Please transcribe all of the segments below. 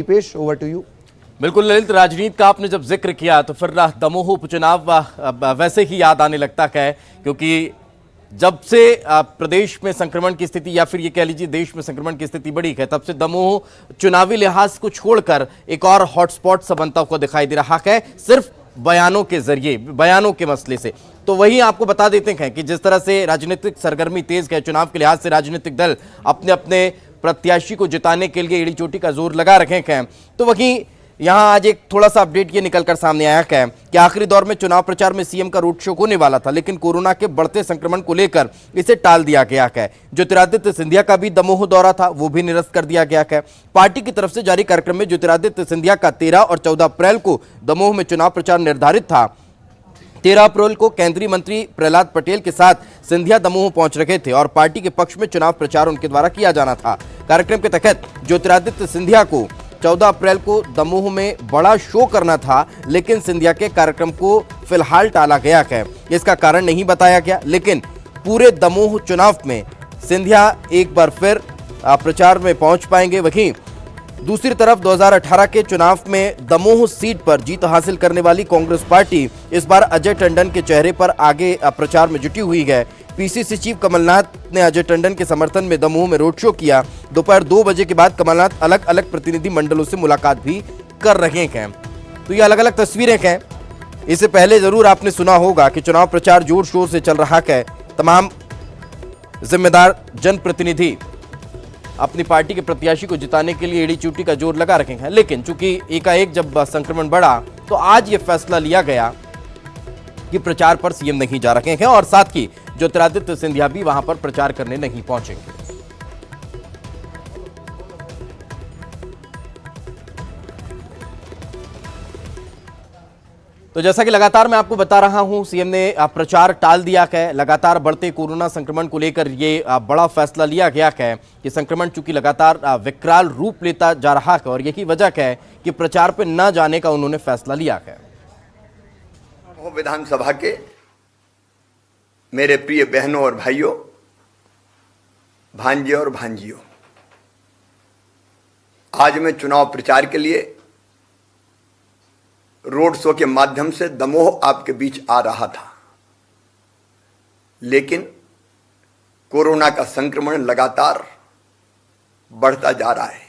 Dipesh, over to you. बिल्कुल ललित, राजनीति का आपने जब जिक्र किया तो फिर दमोह उपचुनाव वैसे ही याद आने लगता है, क्योंकि जब से प्रदेश में संक्रमण की स्थिति या फिर ये कह लीजिए देश में संक्रमण की स्थिति बढ़ी है, तब से दमोह चुनावी लिहाज को छोड़कर एक और हॉटस्पॉट सा बनता हुआ दिखाई दे रहा है, सिर्फ बयानों के जरिए, बयानों के मसले से। तो वही आपको बता देते हैं कि जिस तरह से राजनीतिक सरगर्मी तेज है, चुनाव के लिहाज से राजनीतिक दल अपने अपने प्रत्याशी को जिताने के लिए एड़ी चोटी का जोर लगा रखे हैं। तो वहीं यहां आज एक थोड़ा सा अपडेट ये निकलकर सामने आया है कि आखिरी दौर में चुनाव प्रचार में सीएम का रोड शो होने वाला था, लेकिन कोरोना के बढ़ते संक्रमण को लेकर इसे टाल दिया गया है। ज्योतिरादित्य सिंधिया का भी दमोह दौरा था, वो भी निरस्त कर दिया गया है। पार्टी की तरफ से जारी कार्यक्रम में ज्योतिरादित्य सिंधिया का 13 और 14 अप्रैल को दमोह में चुनाव प्रचार निर्धारित था। 13 अप्रैल को केंद्रीय मंत्री प्रहलाद पटेल के साथ सिंधिया दमोह पहुंच रहे थे और पार्टी के पक्ष में चुनाव प्रचार उनके द्वारा किया जाना था। कार्यक्रम के तहत ज्योतिरादित्य सिंधिया को 14 अप्रैल को दमोह में बड़ा शो करना था, लेकिन सिंधिया के कार्यक्रम को फिलहाल टाला गया है। इसका कारण नहीं बताया गया, लेकिन पूरे दमोह चुनाव में सिंधिया एक बार फिर प्रचार में पहुंच पाएंगे। वहीं दूसरी तरफ 2018 के चुनाव में दमोह सीट पर जीत हासिल करने वाली कांग्रेस पार्टी इस बार अजय टंडन के चेहरे पर आगे प्रचार में जुटी हुई है। पीसीसी चीफ कमलनाथ ने अजय टंडन के समर्थन में दमोह में रोड शो किया। दोपहर 2 बजे के बाद कमलनाथ अलग अलग प्रतिनिधि मंडलों से मुलाकात भी कर रहे हैं। तो ये अलग अलग तस्वीरें हैं। इससे पहले जरूर आपने सुना होगा कि चुनाव प्रचार जोर शोर से चल रहा है। तमाम जिम्मेदार जनप्रतिनिधि अपनी पार्टी के प्रत्याशी को जिताने के लिए एड़ी चोटी का जोर लगा रखे हैं, लेकिन चूंकि एकाएक जब संक्रमण बढ़ा तो आज ये फैसला लिया गया कि प्रचार पर सीएम नहीं जा रहे हैं और साथ ही ज्योतिरादित्य सिंधिया भी वहां पर प्रचार करने नहीं पहुंचेंगे। तो जैसा कि लगातार मैं आपको बता रहा हूं, सीएम ने प्रचार टाल दिया है। लगातार बढ़ते कोरोना संक्रमण को लेकर ये बड़ा फैसला लिया गया है कि संक्रमण चूंकि लगातार विकराल रूप लेता जा रहा है और यही वजह है कि प्रचार पर न जाने का उन्होंने फैसला लिया है। विधानसभा के मेरे प्रिय बहनों और भाइयों, भांजे और भांजियों, आज मैं चुनाव प्रचार के लिए रोड शो के माध्यम से दमोह आपके बीच आ रहा था, लेकिन कोरोना का संक्रमण लगातार बढ़ता जा रहा है।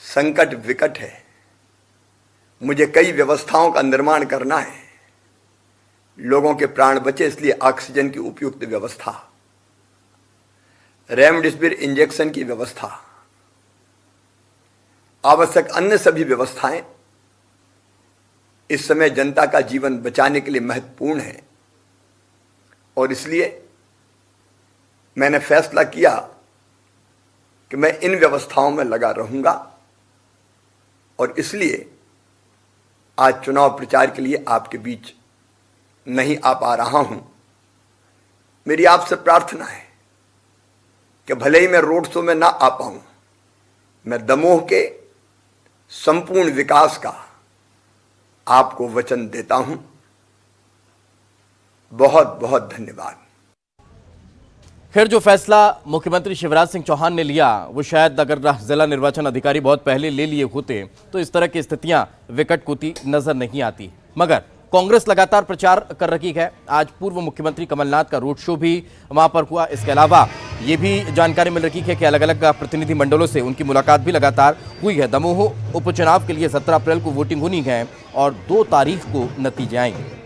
संकट विकट है। मुझे कई व्यवस्थाओं का निर्माण करना है। लोगों के प्राण बचे, इसलिए ऑक्सीजन की उपयुक्त व्यवस्था, रेमडेसिविर इंजेक्शन की व्यवस्था, आवश्यक अन्य सभी व्यवस्थाएं इस समय जनता का जीवन बचाने के लिए महत्वपूर्ण है। और इसलिए मैंने फैसला किया कि मैं इन व्यवस्थाओं में लगा रहूंगा और इसलिए आज चुनाव प्रचार के लिए आपके बीच नहीं आ पा रहा हूं। मेरी आपसे प्रार्थना है कि भले ही मैं रोड शो में ना आ पाऊं, मैं दमोह के संपूर्ण विकास का आपको वचन देता हूं। बहुत बहुत धन्यवाद। फिर जो फैसला मुख्यमंत्री शिवराज सिंह चौहान ने लिया, वो शायद अगर जिला निर्वाचन अधिकारी बहुत पहले ले लिए होते तो इस तरह की स्थितियां विकट होती नजर नहीं आती। मगर कांग्रेस लगातार प्रचार कर रही है। आज पूर्व मुख्यमंत्री कमलनाथ का रोड शो भी वहां पर हुआ। इसके अलावा ये भी जानकारी मिल रही है कि अलग अलग प्रतिनिधि मंडलों से उनकी मुलाकात भी लगातार हुई है। दमोह उपचुनाव के लिए 17 अप्रैल को वोटिंग होनी है और 2 तारीख को नतीजे आएंगे।